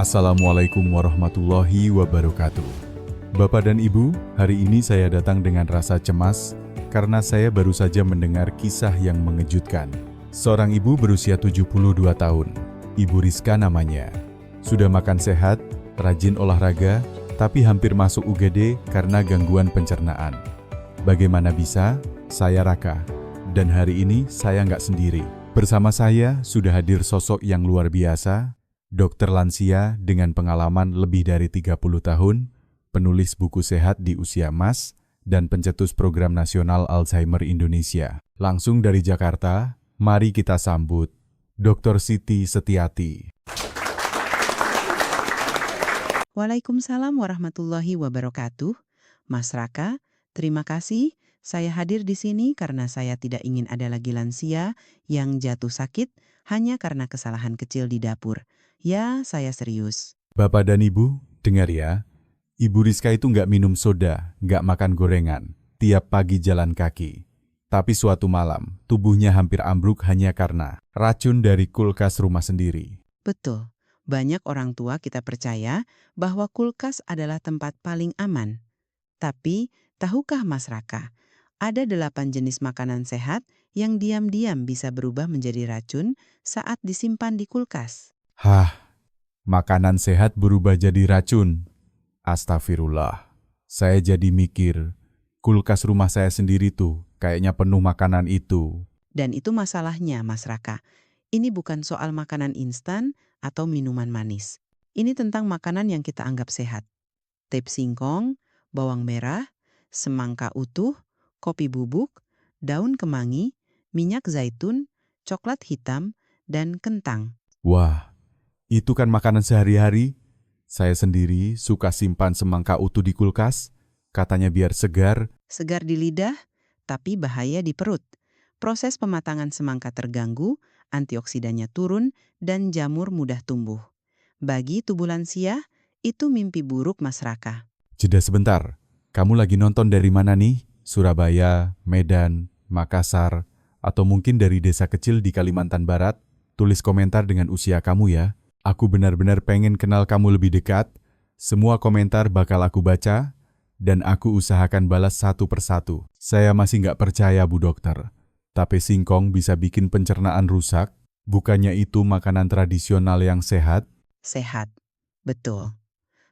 Assalamualaikum warahmatullahi wabarakatuh. Bapak dan Ibu, hari ini saya datang dengan rasa cemas karena saya baru saja mendengar kisah yang mengejutkan. Seorang ibu berusia 72 tahun, Ibu Rizka namanya. Sudah makan sehat, rajin olahraga, tapi hampir masuk UGD karena gangguan pencernaan. Bagaimana bisa? Saya Raka. Dan hari ini saya nggak sendiri. Bersama saya sudah hadir sosok yang luar biasa, dokter lansia dengan pengalaman lebih dari 30 tahun, penulis buku sehat di usia emas, dan pencetus program nasional Alzheimer Indonesia. Langsung dari Jakarta, mari kita sambut Dr. Siti Setiati. Waalaikumsalam warahmatullahi wabarakatuh. Mas Raka, terima kasih. Saya hadir di sini karena saya tidak ingin ada lagi lansia yang jatuh sakit hanya karena kesalahan kecil di dapur. Ya, saya serius. Bapak dan Ibu, dengar ya. Ibu Rizka itu nggak minum soda, nggak makan gorengan, tiap pagi jalan kaki. Tapi suatu malam, tubuhnya hampir ambruk hanya karena racun dari kulkas rumah sendiri. Betul, banyak orang tua kita percaya bahwa kulkas adalah tempat paling aman. Tapi, tahukah Mas Raka, ada 8 jenis makanan sehat yang diam-diam bisa berubah menjadi racun saat disimpan di kulkas. Hah, makanan sehat berubah jadi racun. Astagfirullah. Saya jadi mikir, kulkas rumah saya sendiri tuh kayaknya penuh makanan itu. Dan itu masalahnya, Mas Raka. Ini bukan soal makanan instan atau minuman manis. Ini tentang makanan yang kita anggap sehat. Tep singkong, bawang merah, semangka utuh, kopi bubuk, daun kemangi, minyak zaitun, coklat hitam, dan kentang. Wah, itu kan makanan sehari-hari. Saya sendiri suka simpan semangka utuh di kulkas, katanya biar segar. Segar di lidah, tapi bahaya di perut. Proses pematangan semangka terganggu, antioksidannya turun, dan jamur mudah tumbuh. Bagi tubuh lansia, itu mimpi buruk Mas Raka. Jeda sebentar, kamu lagi nonton dari mana nih? Surabaya, Medan, Makassar, atau mungkin dari desa kecil di Kalimantan Barat? Tulis komentar dengan usia kamu ya. Aku benar-benar pengen kenal kamu lebih dekat. Semua komentar bakal aku baca, dan aku usahakan balas satu persatu. Saya masih nggak percaya, Bu Dokter. Tape singkong bisa bikin pencernaan rusak? Bukannya itu makanan tradisional yang sehat? Sehat, betul.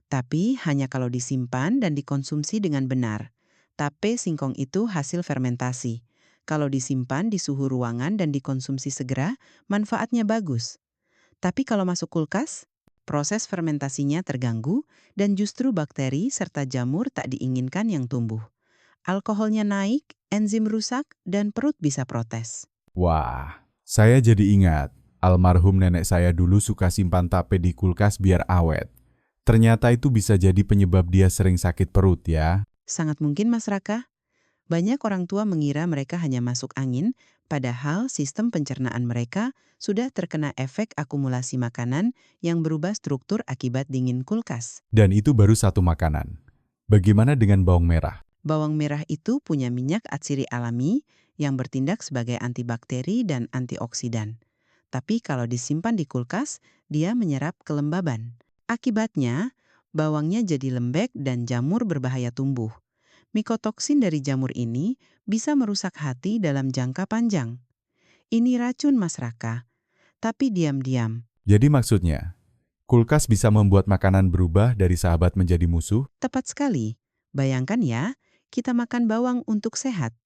Tapi hanya kalau disimpan dan dikonsumsi dengan benar. Tape singkong itu hasil fermentasi. Kalau disimpan di suhu ruangan dan dikonsumsi segera, manfaatnya bagus. Tapi kalau masuk kulkas, proses fermentasinya terganggu dan justru bakteri serta jamur tak diinginkan yang tumbuh. Alkoholnya naik, enzim rusak, dan perut bisa protes. Wah, saya jadi ingat. Almarhum nenek saya dulu suka simpan tape di kulkas biar awet. Ternyata itu bisa jadi penyebab dia sering sakit perut ya. Sangat mungkin Mas Raka. Banyak orang tua mengira mereka hanya masuk angin, padahal sistem pencernaan mereka sudah terkena efek akumulasi makanan yang berubah struktur akibat dingin kulkas. Dan itu baru satu makanan. Bagaimana dengan bawang merah? Bawang merah itu punya minyak atsiri alami yang bertindak sebagai antibakteri dan antioksidan. Tapi kalau disimpan di kulkas, dia menyerap kelembaban. Akibatnya, bawangnya jadi lembek dan jamur berbahaya tumbuh. Mikotoksin dari jamur ini bisa merusak hati dalam jangka panjang. Ini racun Mas Raka, tapi diam-diam. Jadi maksudnya, kulkas bisa membuat makanan berubah dari sahabat menjadi musuh? Tepat sekali. Bayangkan ya, kita makan bawang untuk sehat.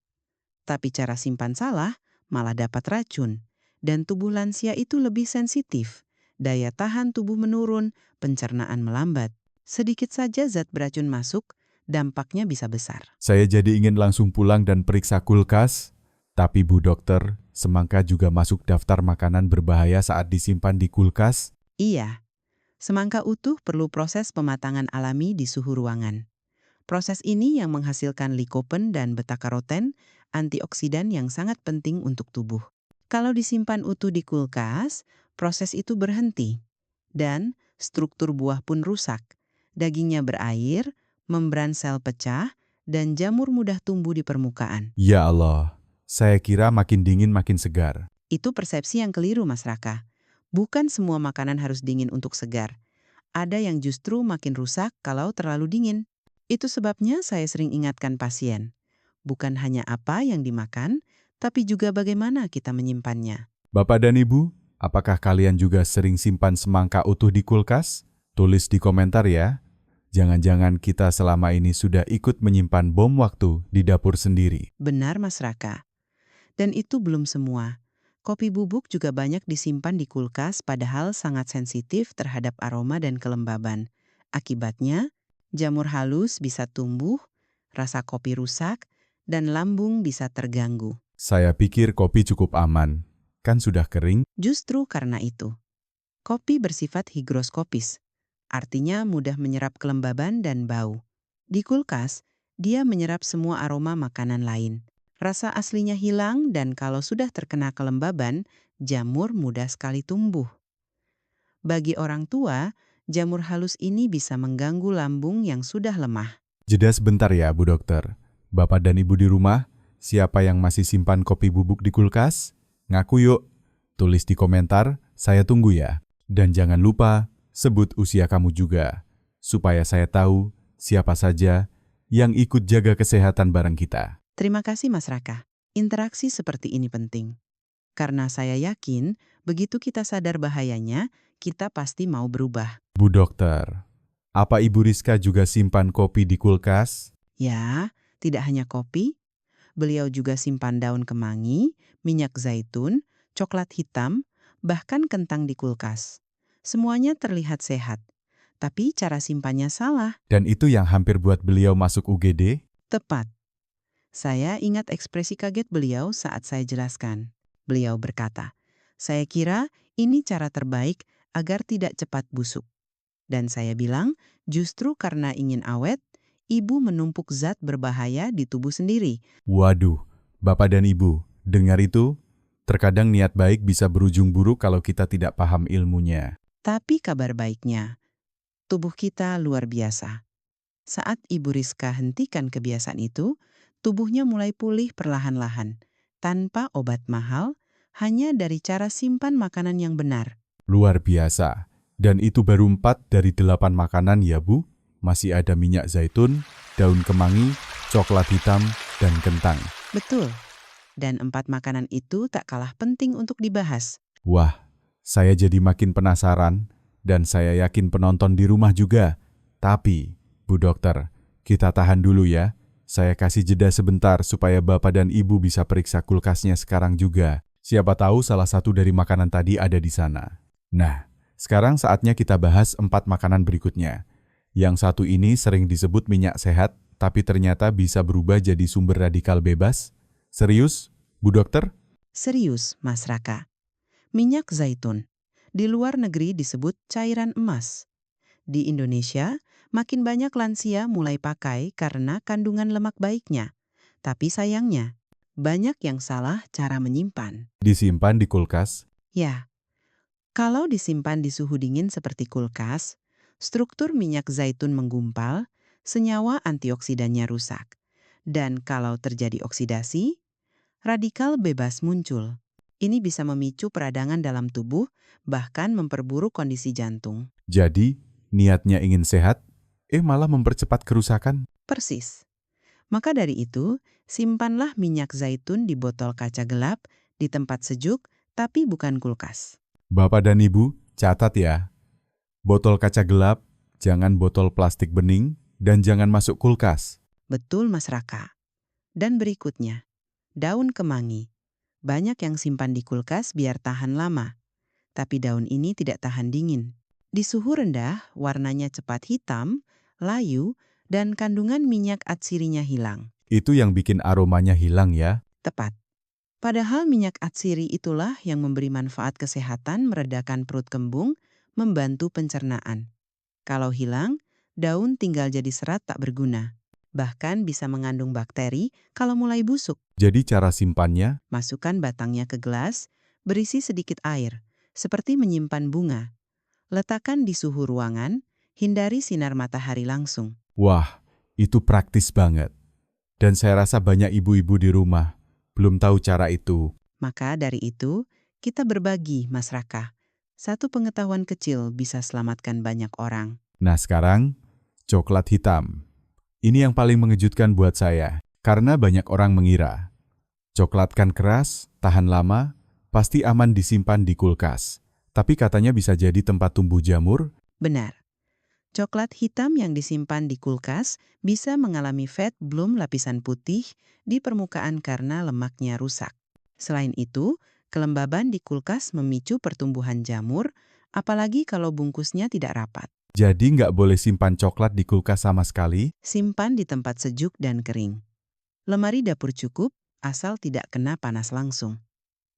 Tapi cara simpan salah, malah dapat racun. Dan tubuh lansia itu lebih sensitif. Daya tahan tubuh menurun, pencernaan melambat. Sedikit saja zat beracun masuk, dampaknya bisa besar. Saya jadi ingin langsung pulang dan periksa kulkas. Tapi Bu Dokter, semangka juga masuk daftar makanan berbahaya saat disimpan di kulkas? Iya, semangka utuh perlu proses pematangan alami di suhu ruangan. Proses ini yang menghasilkan likopen dan beta-karoten, antioksidan yang sangat penting untuk tubuh. Kalau disimpan utuh di kulkas, proses itu berhenti. Dan struktur buah pun rusak. Dagingnya berair, membran sel pecah, dan jamur mudah tumbuh di permukaan. Ya Allah, saya kira makin dingin makin segar. Itu persepsi yang keliru, Mas Raka. Bukan semua makanan harus dingin untuk segar. Ada yang justru makin rusak kalau terlalu dingin. Itu sebabnya saya sering ingatkan pasien, bukan hanya apa yang dimakan, tapi juga bagaimana kita menyimpannya. Bapak dan Ibu, apakah kalian juga sering simpan semangka utuh di kulkas? Tulis di komentar ya. Jangan-jangan kita selama ini sudah ikut menyimpan bom waktu di dapur sendiri. Benar, Mas Raka. Dan itu belum semua. Kopi bubuk juga banyak disimpan di kulkas padahal sangat sensitif terhadap aroma dan kelembaban. Akibatnya, jamur halus bisa tumbuh, rasa kopi rusak, dan lambung bisa terganggu. Saya pikir kopi cukup aman. Kan sudah kering? Justru karena itu, kopi bersifat higroskopis, artinya mudah menyerap kelembaban dan bau. Di kulkas, dia menyerap semua aroma makanan lain. Rasa aslinya hilang dan kalau sudah terkena kelembaban, jamur mudah sekali tumbuh. Bagi orang tua, jamur halus ini bisa mengganggu lambung yang sudah lemah. Jeda sebentar ya, Bu Dokter. Bapak dan Ibu di rumah, siapa yang masih simpan kopi bubuk di kulkas? Ngaku yuk. Tulis di komentar, saya tunggu ya. Dan jangan lupa, sebut usia kamu juga. Supaya saya tahu siapa saja yang ikut jaga kesehatan bareng kita. Terima kasih Mas Raka. Interaksi seperti ini penting. Karena saya yakin, begitu kita sadar bahayanya, kita pasti mau berubah. Bu Dokter, apa Ibu Rizka juga simpan kopi di kulkas? Ya, tidak hanya kopi, beliau juga simpan daun kemangi, minyak zaitun, coklat hitam, bahkan kentang di kulkas. Semuanya terlihat sehat, tapi cara simpannya salah. Dan itu yang hampir buat beliau masuk UGD? Tepat. Saya ingat ekspresi kaget beliau saat saya jelaskan. Beliau berkata, "Saya kira ini cara terbaik agar tidak cepat busuk." Dan saya bilang, justru karena ingin awet, ibu menumpuk zat berbahaya di tubuh sendiri. Waduh, Bapak dan Ibu, dengar itu? Terkadang niat baik bisa berujung buruk kalau kita tidak paham ilmunya. Tapi kabar baiknya, tubuh kita luar biasa. Saat Ibu Rizka hentikan kebiasaan itu, tubuhnya mulai pulih perlahan-lahan, tanpa obat mahal, hanya dari cara simpan makanan yang benar. Luar biasa. Dan itu baru 4 dari 8 makanan ya Bu. Masih ada minyak zaitun, daun kemangi, coklat hitam, dan kentang. Betul. Dan 4 makanan itu tak kalah penting untuk dibahas. Wah, saya jadi makin penasaran dan saya yakin penonton di rumah juga. Tapi, Bu Dokter, kita tahan dulu ya. Saya kasih jeda sebentar supaya Bapak dan Ibu bisa periksa kulkasnya sekarang juga. Siapa tahu salah satu dari makanan tadi ada di sana. Nah, sekarang saatnya kita bahas 4 makanan berikutnya. Yang satu ini sering disebut minyak sehat, tapi ternyata bisa berubah jadi sumber radikal bebas. Serius, Bu Dokter? Serius, Mas Raka. Minyak zaitun. Di luar negeri disebut cairan emas. Di Indonesia, makin banyak lansia mulai pakai karena kandungan lemak baiknya. Tapi sayangnya, banyak yang salah cara menyimpan. Disimpan di kulkas. Ya, kalau disimpan di suhu dingin seperti kulkas, struktur minyak zaitun menggumpal, senyawa antioksidannya rusak. Dan kalau terjadi oksidasi, radikal bebas muncul. Ini bisa memicu peradangan dalam tubuh, bahkan memperburuk kondisi jantung. Jadi, niatnya ingin sehat, malah mempercepat kerusakan. Persis. Maka dari itu, simpanlah minyak zaitun di botol kaca gelap, di tempat sejuk, tapi bukan kulkas. Bapak dan Ibu, catat ya. Botol kaca gelap, jangan botol plastik bening, dan jangan masuk kulkas. Betul, Mas Raka. Dan berikutnya, daun kemangi. Banyak yang simpan di kulkas biar tahan lama. Tapi daun ini tidak tahan dingin. Di suhu rendah, warnanya cepat hitam, layu, dan kandungan minyak atsirinya hilang. Itu yang bikin aromanya hilang ya. Tepat. Padahal minyak atsiri itulah yang memberi manfaat kesehatan, meredakan perut kembung, membantu pencernaan. Kalau hilang, daun tinggal jadi serat tak berguna. Bahkan bisa mengandung bakteri kalau mulai busuk. Jadi cara simpannya, Masukkan batangnya ke gelas, berisi sedikit air, seperti menyimpan bunga. Letakkan di suhu ruangan, hindari sinar matahari langsung. wah, itu praktis banget. Dan saya rasa banyak ibu-ibu di rumah belum tahu cara itu. Maka dari itu, kita berbagi, Mas Raka. Satu pengetahuan kecil bisa selamatkan banyak orang. Nah sekarang, coklat hitam. Ini yang paling mengejutkan buat saya, karena banyak orang mengira coklat kan keras, tahan lama, pasti aman disimpan di kulkas. Tapi katanya bisa jadi tempat tumbuh jamur. Benar. Coklat hitam yang disimpan di kulkas bisa mengalami fat bloom lapisan putih di permukaan karena lemaknya rusak. Selain itu, kelembaban di kulkas memicu pertumbuhan jamur, apalagi kalau bungkusnya tidak rapat. Jadi nggak boleh simpan coklat di kulkas sama sekali. Simpan di tempat sejuk dan kering. Lemari dapur cukup, asal tidak kena panas langsung.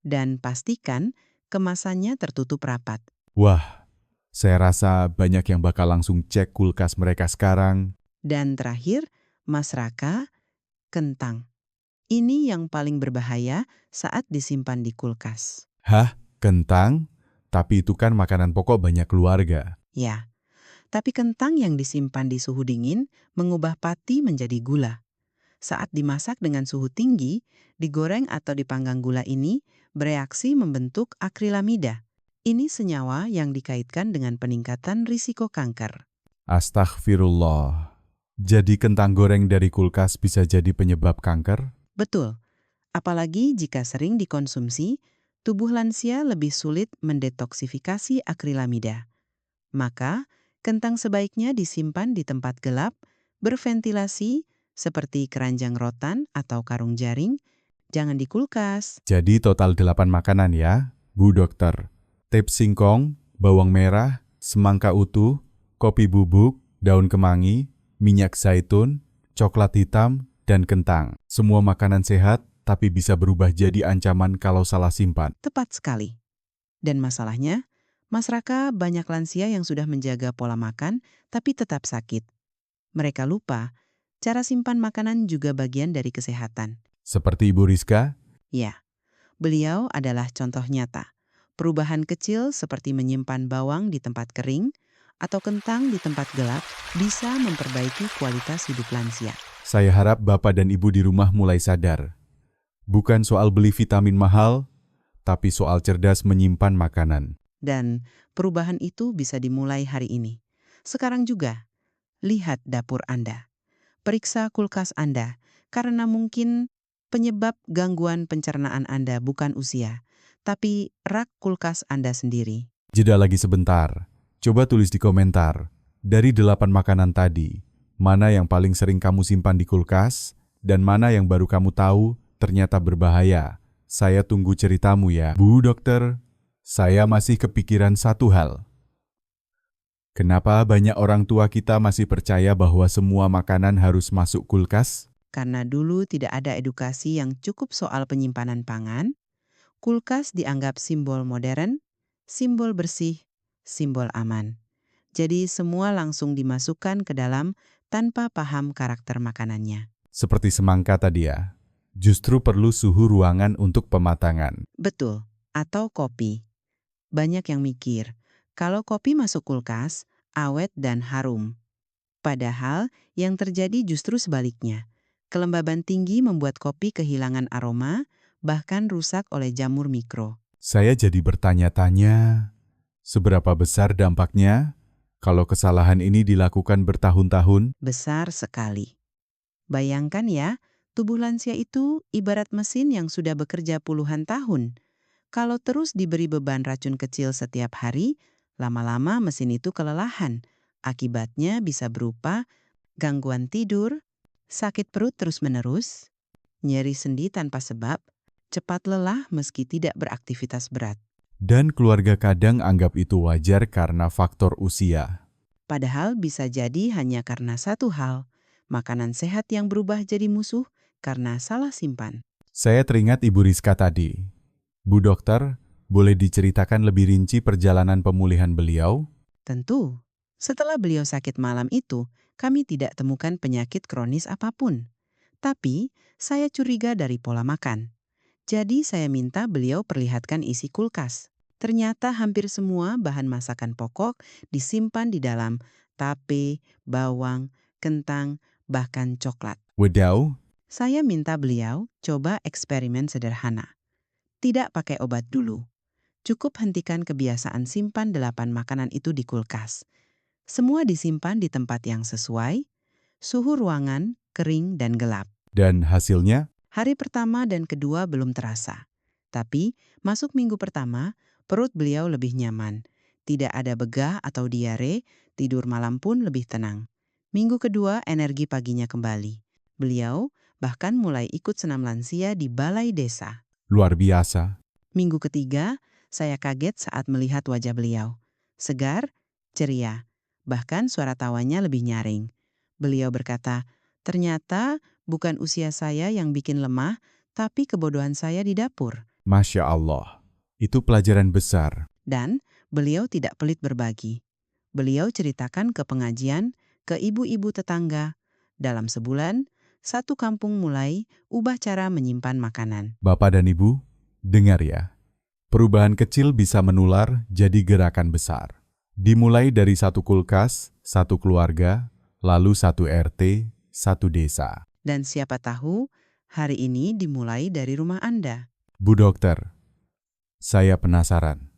Dan pastikan kemasannya tertutup rapat. Wah, saya rasa banyak yang bakal langsung cek kulkas mereka sekarang. Dan terakhir, Mas Raka, kentang. Ini yang paling berbahaya saat disimpan di kulkas. Hah? Kentang? Tapi itu kan makanan pokok banyak keluarga. Ya, tapi kentang yang disimpan di suhu dingin mengubah pati menjadi gula. Saat dimasak dengan suhu tinggi, digoreng atau dipanggang gula ini bereaksi membentuk akrilamida. Ini senyawa yang dikaitkan dengan peningkatan risiko kanker. Astagfirullah. Jadi kentang goreng dari kulkas bisa jadi penyebab kanker? Betul, apalagi jika sering dikonsumsi, tubuh lansia lebih sulit mendetoksifikasi akrilamida. Maka, kentang sebaiknya disimpan di tempat gelap, berventilasi, seperti keranjang rotan atau karung jaring, jangan di kulkas. Jadi total 8 makanan ya, Bu Dokter. Tep singkong, bawang merah, semangka utuh, kopi bubuk, daun kemangi, minyak zaitun, coklat hitam, dan kentang. Semua makanan sehat, tapi bisa berubah jadi ancaman kalau salah simpan. Tepat sekali. Dan masalahnya, Mas Raka banyak lansia yang sudah menjaga pola makan, tapi tetap sakit. Mereka lupa, cara simpan makanan juga bagian dari kesehatan. Seperti Ibu Rizka, Ya, beliau adalah contoh nyata. Perubahan kecil seperti menyimpan bawang di tempat kering atau kentang di tempat gelap bisa memperbaiki kualitas hidup lansia. saya harap Bapak dan Ibu di rumah mulai sadar. Bukan soal beli vitamin mahal, tapi soal cerdas menyimpan makanan. Dan perubahan itu bisa dimulai hari ini. Sekarang juga, lihat dapur Anda. Periksa kulkas Anda, karena mungkin penyebab gangguan pencernaan Anda bukan usia, tapi rak kulkas Anda sendiri. Jeda lagi sebentar. Coba tulis di komentar. Dari 8 makanan tadi, mana yang paling sering kamu simpan di kulkas, dan mana yang baru kamu tahu ternyata berbahaya. Saya tunggu ceritamu ya, Bu Dokter. Saya masih kepikiran satu hal. Kenapa banyak orang tua kita masih percaya bahwa semua makanan harus masuk kulkas? Karena dulu tidak ada edukasi yang cukup soal penyimpanan pangan, kulkas dianggap simbol modern, simbol bersih, simbol aman. Jadi semua langsung dimasukkan ke dalam tanpa paham karakter makanannya. Seperti semangka tadi ya, justru perlu suhu ruangan untuk pematangan. Betul, atau kopi. Banyak yang mikir, kalau kopi masuk kulkas, awet dan harum. Padahal yang terjadi justru sebaliknya. Kelembaban tinggi membuat kopi kehilangan aroma, bahkan rusak oleh jamur mikro. Saya jadi bertanya-tanya, seberapa besar dampaknya kalau kesalahan ini dilakukan bertahun-tahun? Besar sekali. Bayangkan ya, tubuh lansia itu ibarat mesin yang sudah bekerja puluhan tahun. Kalau terus diberi beban racun kecil setiap hari, lama-lama mesin itu kelelahan. Akibatnya bisa berupa gangguan tidur, sakit perut terus-menerus, nyeri sendi tanpa sebab, cepat lelah meski tidak beraktivitas berat. Dan keluarga kadang anggap itu wajar karena faktor usia. Padahal bisa jadi hanya karena satu hal, makanan sehat yang berubah jadi musuh karena salah simpan. Saya teringat Ibu Rizka tadi. Bu Dokter, boleh diceritakan lebih rinci perjalanan pemulihan beliau? Tentu, setelah beliau sakit malam itu, kami tidak temukan penyakit kronis apapun. Tapi, saya curiga dari pola makan. Jadi saya minta beliau perlihatkan isi kulkas. Ternyata hampir semua bahan masakan pokok disimpan di dalam tape, bawang, kentang, bahkan coklat. Wedau, Saya minta beliau coba eksperimen sederhana. Tidak pakai obat dulu. Cukup hentikan kebiasaan simpan 8 makanan itu di kulkas. Semua disimpan di tempat yang sesuai, suhu ruangan, kering, dan gelap. Dan hasilnya, Hari pertama dan kedua belum terasa. Tapi, masuk minggu pertama, perut beliau lebih nyaman. Tidak ada begah atau diare, tidur malam pun lebih tenang. Minggu kedua, energi paginya kembali. Beliau bahkan mulai ikut senam lansia di balai desa. luar biasa. Minggu ketiga, saya kaget saat melihat wajah beliau. Segar, ceria, bahkan suara tawanya lebih nyaring. Beliau berkata, ternyata bukan usia saya yang bikin lemah, tapi kebodohan saya di dapur. Masya Allah. Itu pelajaran besar. Dan beliau tidak pelit berbagi. Beliau ceritakan ke pengajian, ke ibu-ibu tetangga. Dalam sebulan, satu kampung mulai ubah cara menyimpan makanan. Bapak dan Ibu, dengar ya. Perubahan kecil bisa menular jadi gerakan besar. Dimulai dari satu kulkas, satu keluarga, lalu satu RT, satu desa. Dan siapa tahu, hari ini dimulai dari rumah Anda. Bu Dokter, saya penasaran.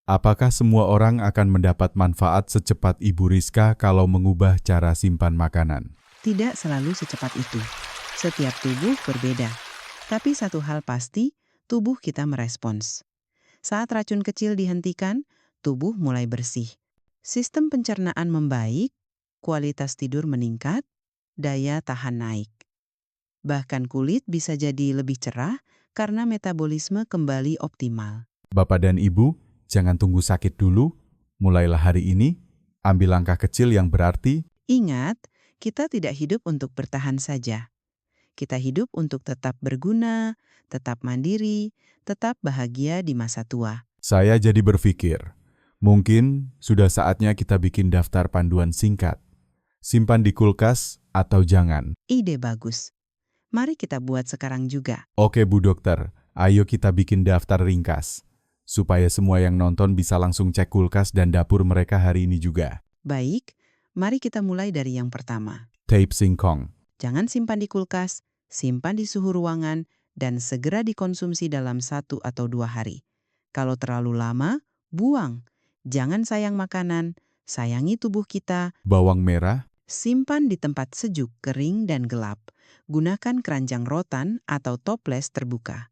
Apakah semua orang akan mendapat manfaat secepat Ibu Rizka kalau mengubah cara simpan makanan? Tidak selalu secepat itu. Setiap tubuh berbeda. Tapi satu hal pasti, tubuh kita merespons. Saat racun kecil dihentikan, tubuh mulai bersih. Sistem pencernaan membaik, kualitas tidur meningkat, daya tahan naik. Bahkan kulit bisa jadi lebih cerah karena metabolisme kembali optimal. Bapak dan Ibu, jangan tunggu sakit dulu. Mulailah hari ini, ambil langkah kecil yang berarti. Ingat, kita tidak hidup untuk bertahan saja. Kita hidup untuk tetap berguna, tetap mandiri, tetap bahagia di masa tua. Saya jadi berpikir, mungkin sudah saatnya kita bikin daftar panduan singkat. Simpan di kulkas atau jangan. Ide bagus. Mari kita buat sekarang juga. Oke Bu Dokter, ayo kita bikin daftar ringkas. Supaya semua yang nonton bisa langsung cek kulkas dan dapur mereka hari ini juga. Baik, mari kita mulai dari yang pertama. Tape singkong. Jangan simpan di kulkas, simpan di suhu ruangan, dan segera dikonsumsi dalam 1 atau 2 hari. Kalau terlalu lama, buang. Jangan sayang makanan, sayangi tubuh kita. Bawang merah. Simpan di tempat sejuk, kering, dan gelap. Gunakan keranjang rotan atau toples terbuka.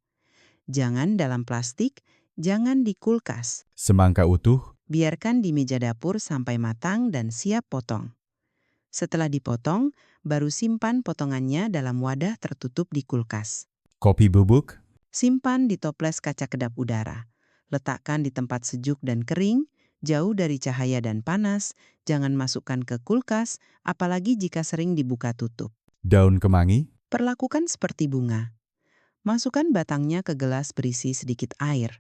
Jangan dalam plastik, jangan di kulkas. Semangka utuh. Biarkan di meja dapur sampai matang dan siap potong. Setelah dipotong, baru simpan potongannya dalam wadah tertutup di kulkas. Kopi bubuk. Simpan di toples kaca kedap udara. Letakkan di tempat sejuk dan kering, jauh dari cahaya dan panas. Jangan masukkan ke kulkas, apalagi jika sering dibuka tutup. Daun kemangi. Perlakukan seperti bunga. Masukkan batangnya ke gelas berisi sedikit air.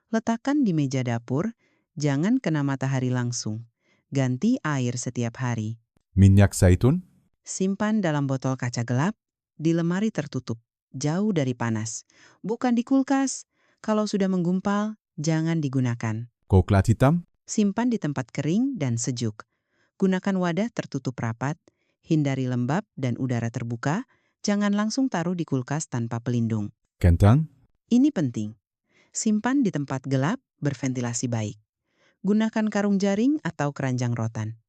Letakkan di meja dapur, jangan kena matahari langsung. Ganti air setiap hari. Minyak zaitun. Simpan dalam botol kaca gelap, di lemari tertutup, jauh dari panas. Bukan di kulkas. Kalau sudah menggumpal, jangan digunakan. Koklat hitam. Simpan di tempat kering dan sejuk. Gunakan wadah tertutup rapat, hindari lembab dan udara terbuka, jangan langsung taruh di kulkas tanpa pelindung. Kentang. Ini penting. Simpan di tempat gelap, berventilasi baik. Gunakan karung jaring atau keranjang rotan.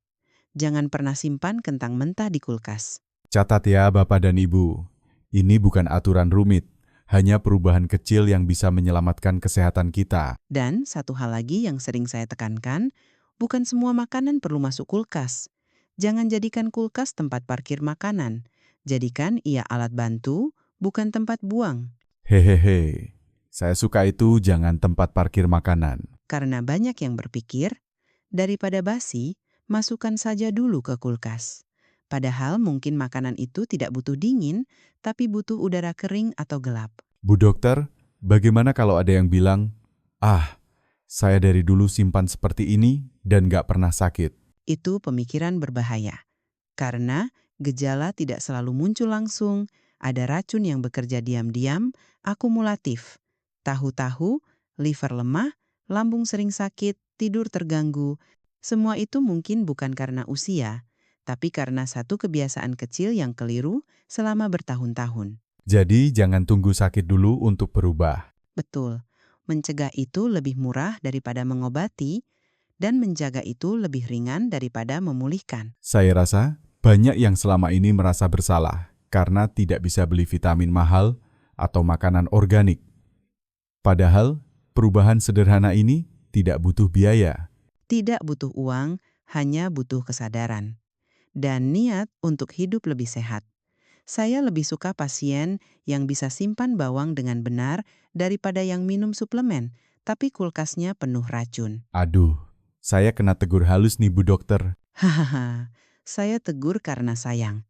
Jangan pernah simpan kentang mentah di kulkas. Catat ya Bapak dan Ibu, ini bukan aturan rumit, hanya perubahan kecil yang bisa menyelamatkan kesehatan kita. Dan satu hal lagi yang sering saya tekankan, bukan semua makanan perlu masuk kulkas. Jangan jadikan kulkas tempat parkir makanan. Jadikan ia alat bantu, bukan tempat buang. Hehehe, saya suka itu jangan tempat parkir makanan. Karena banyak yang berpikir, daripada basi, masukkan saja dulu ke kulkas. Padahal mungkin makanan itu tidak butuh dingin, tapi butuh udara kering atau gelap. Bu Dokter, bagaimana kalau ada yang bilang, saya dari dulu simpan seperti ini dan gak pernah sakit. Itu pemikiran berbahaya. Karena gejala tidak selalu muncul langsung, ada racun yang bekerja diam-diam, akumulatif. Tahu-tahu, liver lemah, lambung sering sakit, tidur terganggu. Semua itu mungkin bukan karena usia, tapi karena satu kebiasaan kecil yang keliru selama bertahun-tahun. Jadi jangan tunggu sakit dulu untuk berubah. Betul, mencegah itu lebih murah daripada mengobati, dan menjaga itu lebih ringan daripada memulihkan. Saya rasa banyak yang selama ini merasa bersalah karena tidak bisa beli vitamin mahal atau makanan organik. Padahal perubahan sederhana ini tidak butuh biaya. Tidak butuh uang, hanya butuh kesadaran. Dan niat untuk hidup lebih sehat. Saya lebih suka pasien yang bisa simpan bawang dengan benar daripada yang minum suplemen, tapi kulkasnya penuh racun. Aduh, saya kena tegur halus nih Bu Dokter. Hahaha, saya tegur karena sayang.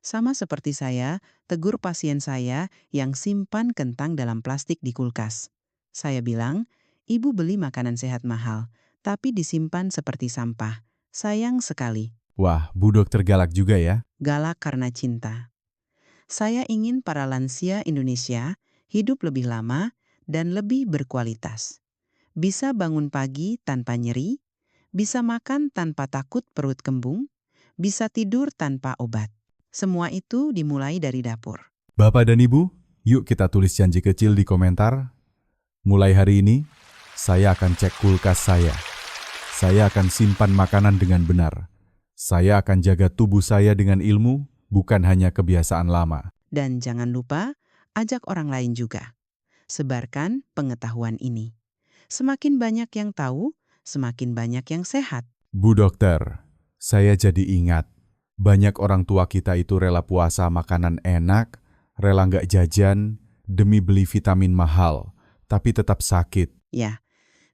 Sama seperti saya tegur pasien saya yang simpan kentang dalam plastik di kulkas. Saya bilang, ibu beli makanan sehat mahal, tapi disimpan seperti sampah. Sayang sekali. Wah, Bu Dokter galak juga ya. Galak karena cinta. Saya ingin para lansia Indonesia hidup lebih lama dan lebih berkualitas. Bisa bangun pagi tanpa nyeri, bisa makan tanpa takut perut kembung, bisa tidur tanpa obat. Semua itu dimulai dari dapur. Bapak dan Ibu, yuk kita tulis janji kecil di komentar. Mulai hari ini, saya akan cek kulkas saya. Saya akan simpan makanan dengan benar. Saya akan jaga tubuh saya dengan ilmu, bukan hanya kebiasaan lama. Dan jangan lupa, ajak orang lain juga. Sebarkan pengetahuan ini. Semakin banyak yang tahu, semakin banyak yang sehat. Bu Dokter, saya jadi ingat, banyak orang tua kita itu rela puasa makanan enak, rela nggak jajan, demi beli vitamin mahal, tapi tetap sakit. Ya,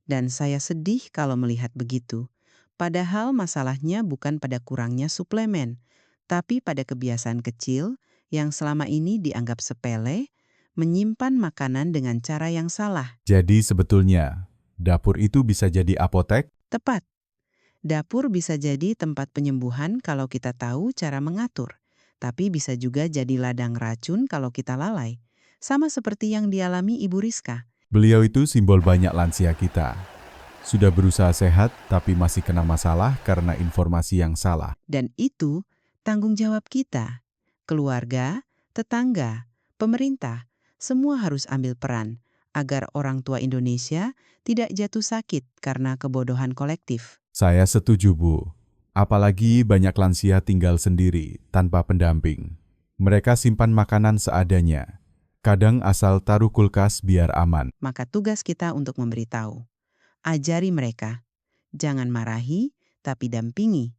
dan saya sedih kalau melihat begitu. Padahal masalahnya bukan pada kurangnya suplemen, tapi pada kebiasaan kecil yang selama ini dianggap sepele, menyimpan makanan dengan cara yang salah. Jadi sebetulnya, dapur itu bisa jadi apotek? Tepat. Dapur bisa jadi tempat penyembuhan kalau kita tahu cara mengatur, tapi bisa juga jadi ladang racun kalau kita lalai. Sama seperti yang dialami Ibu Rizka. Beliau itu simbol banyak lansia kita. Sudah berusaha sehat, tapi masih kena masalah karena informasi yang salah. Dan itu tanggung jawab kita. Keluarga, tetangga, pemerintah, semua harus ambil peran agar orang tua Indonesia tidak jatuh sakit karena kebodohan kolektif. Saya setuju, Bu. Apalagi banyak lansia tinggal sendiri, tanpa pendamping. Mereka simpan makanan seadanya. Kadang asal taruh kulkas biar aman. Maka tugas kita untuk memberitahu. Ajari mereka. Jangan marahi, tapi dampingi.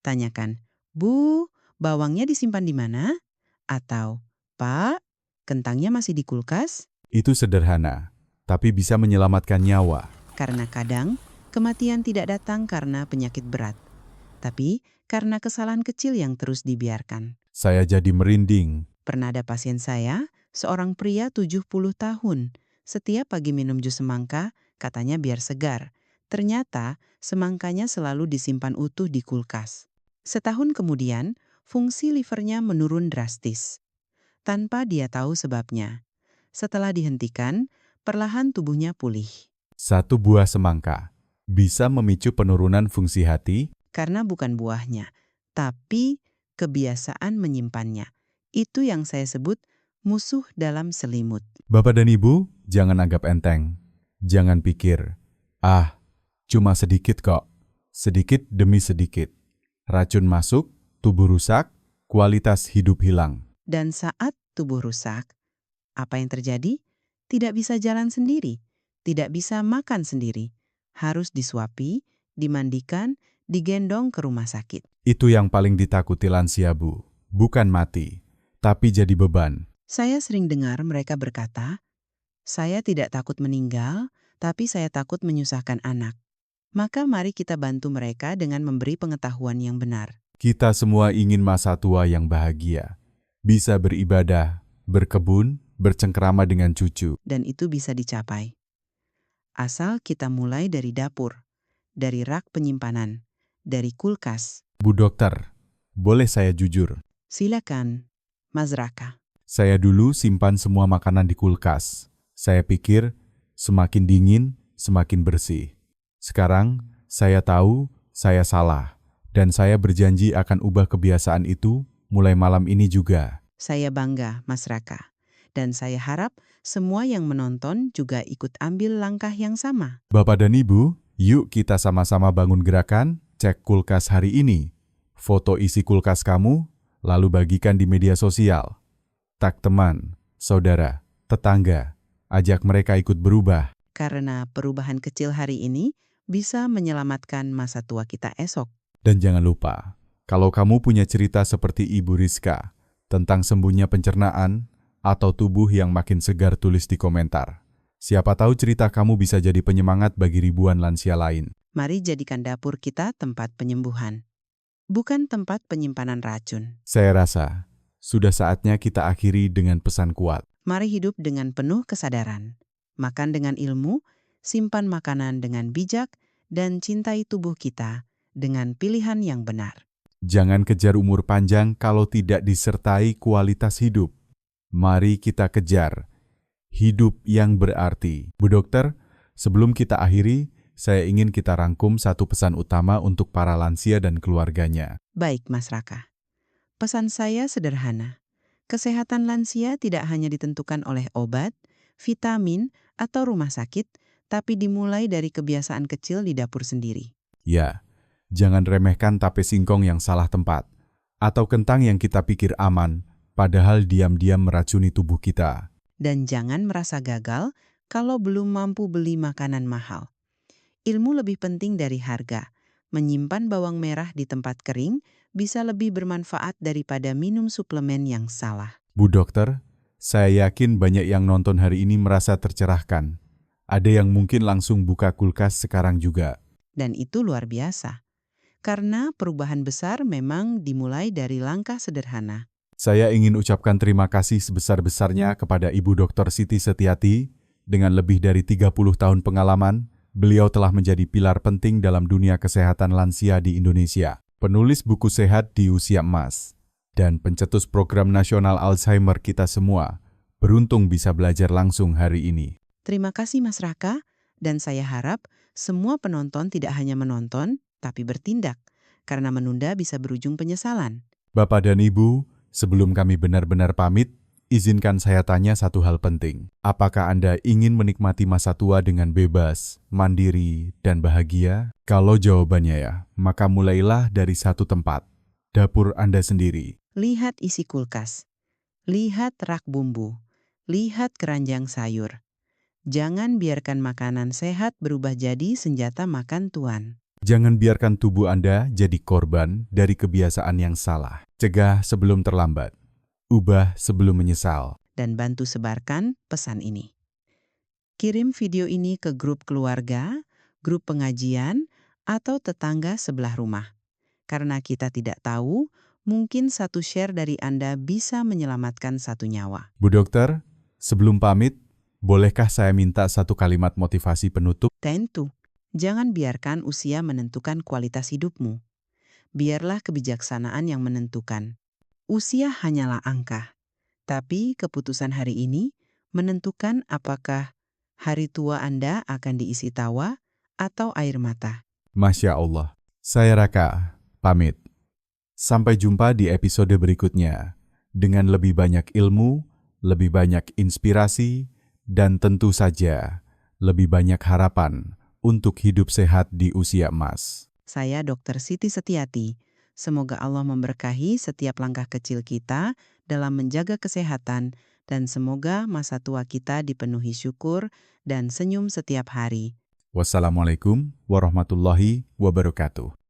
Tanyakan, Bu, bawangnya disimpan di mana? Atau, Pak, kentangnya masih di kulkas? Itu sederhana, tapi bisa menyelamatkan nyawa. Karena kadang, kematian tidak datang karena penyakit berat, tapi karena kesalahan kecil yang terus dibiarkan. Saya jadi merinding. Pernah ada pasien saya, seorang pria 70 tahun. Setiap pagi minum jus semangka, katanya biar segar. Ternyata, semangkanya selalu disimpan utuh di kulkas. Setahun kemudian, fungsi livernya menurun drastis. Tanpa dia tahu sebabnya. Setelah dihentikan, perlahan tubuhnya pulih. Satu buah semangka bisa memicu penurunan fungsi hati. Karena bukan buahnya, tapi kebiasaan menyimpannya. Itu yang saya sebut musuh dalam selimut. Bapak dan Ibu, jangan anggap enteng. Jangan pikir, cuma sedikit kok. Sedikit demi sedikit. Racun masuk, tubuh rusak, kualitas hidup hilang. Dan saat tubuh rusak, apa yang terjadi? Tidak bisa jalan sendiri, tidak bisa makan sendiri. Harus disuapi, dimandikan, digendong ke rumah sakit. Itu yang paling ditakuti lansia, Bu. Bukan mati, tapi jadi beban. Saya sering dengar mereka berkata, saya tidak takut meninggal, tapi saya takut menyusahkan anak. Maka mari kita bantu mereka dengan memberi pengetahuan yang benar. Kita semua ingin masa tua yang bahagia. Bisa beribadah, berkebun, bercengkrama dengan cucu. Dan itu bisa dicapai. Asal kita mulai dari dapur, dari rak penyimpanan, dari kulkas. Bu Dokter, boleh saya jujur? Silakan, Mas Raka. Saya dulu simpan semua makanan di kulkas. Saya pikir semakin dingin, semakin bersih. Sekarang saya tahu saya salah. Dan saya berjanji akan ubah kebiasaan itu mulai malam ini juga. Saya bangga, Mas Raka. Dan saya harap semua yang menonton juga ikut ambil langkah yang sama. Bapak dan Ibu, yuk kita sama-sama bangun gerakan, cek kulkas hari ini. Foto isi kulkas kamu, lalu bagikan di media sosial. Tag teman, saudara, tetangga, ajak mereka ikut berubah. Karena perubahan kecil hari ini bisa menyelamatkan masa tua kita esok. Dan jangan lupa, kalau kamu punya cerita seperti Ibu Rizka tentang sembuhnya pencernaan atau tubuh yang makin segar, tulis di komentar. Siapa tahu cerita kamu bisa jadi penyemangat bagi ribuan lansia lain. Mari jadikan dapur kita tempat penyembuhan, bukan tempat penyimpanan racun. Saya rasa, sudah saatnya kita akhiri dengan pesan kuat. Mari hidup dengan penuh kesadaran. Makan dengan ilmu, simpan makanan dengan bijak, dan cintai tubuh kita dengan pilihan yang benar. Jangan kejar umur panjang kalau tidak disertai kualitas hidup. Mari kita kejar hidup yang berarti. Bu Dokter, sebelum kita akhiri, saya ingin kita rangkum satu pesan utama untuk para lansia dan keluarganya. Baik, Mas Raka. Pesan saya sederhana. Kesehatan lansia tidak hanya ditentukan oleh obat, vitamin, atau rumah sakit, tapi dimulai dari kebiasaan kecil di dapur sendiri. Ya, jangan remehkan tape singkong yang salah tempat, atau kentang yang kita pikir aman, padahal diam-diam meracuni tubuh kita. Dan jangan merasa gagal kalau belum mampu beli makanan mahal. Ilmu lebih penting dari harga. Menyimpan bawang merah di tempat kering bisa lebih bermanfaat daripada minum suplemen yang salah. Bu Dokter, saya yakin banyak yang nonton hari ini merasa tercerahkan. Ada yang mungkin langsung buka kulkas sekarang juga. Dan itu luar biasa. Karena perubahan besar memang dimulai dari langkah sederhana. Saya ingin ucapkan terima kasih sebesar-besarnya kepada Ibu Dr. Siti Setiati. Dengan lebih dari 30 tahun pengalaman, beliau telah menjadi pilar penting dalam dunia kesehatan lansia di Indonesia. Penulis buku Sehat di Usia Emas, dan pencetus program nasional Alzheimer kita semua, beruntung bisa belajar langsung hari ini. Terima kasih Mas Raka, dan saya harap semua penonton tidak hanya menonton, tapi bertindak, karena menunda bisa berujung penyesalan. Bapak dan Ibu, sebelum kami benar-benar pamit, izinkan saya tanya satu hal penting. Apakah Anda ingin menikmati masa tua dengan bebas, mandiri, dan bahagia? Kalau jawabannya ya, maka mulailah dari satu tempat, dapur Anda sendiri. Lihat isi kulkas, lihat rak bumbu, lihat keranjang sayur. Jangan biarkan makanan sehat berubah jadi senjata makan tuan. Jangan biarkan tubuh Anda jadi korban dari kebiasaan yang salah. Cegah sebelum terlambat. Ubah sebelum menyesal. Dan bantu sebarkan pesan ini. Kirim video ini ke grup keluarga, grup pengajian, atau tetangga sebelah rumah. Karena kita tidak tahu, mungkin satu share dari Anda bisa menyelamatkan satu nyawa. Bu Dokter, sebelum pamit, bolehkah saya minta satu kalimat motivasi penutup? Tentu, jangan biarkan usia menentukan kualitas hidupmu. Biarlah kebijaksanaan yang menentukan. Usia hanyalah angka, tapi keputusan hari ini menentukan apakah hari tua Anda akan diisi tawa atau air mata. Masya Allah. Saya Raka, pamit. Sampai jumpa di episode berikutnya. Dengan lebih banyak ilmu, lebih banyak inspirasi, dan tentu saja lebih banyak harapan untuk hidup sehat di usia emas. Saya Dr. Siti Setiati. Semoga Allah memberkahi setiap langkah kecil kita dalam menjaga kesehatan dan semoga masa tua kita dipenuhi syukur dan senyum setiap hari. Wassalamualaikum warahmatullahi wabarakatuh.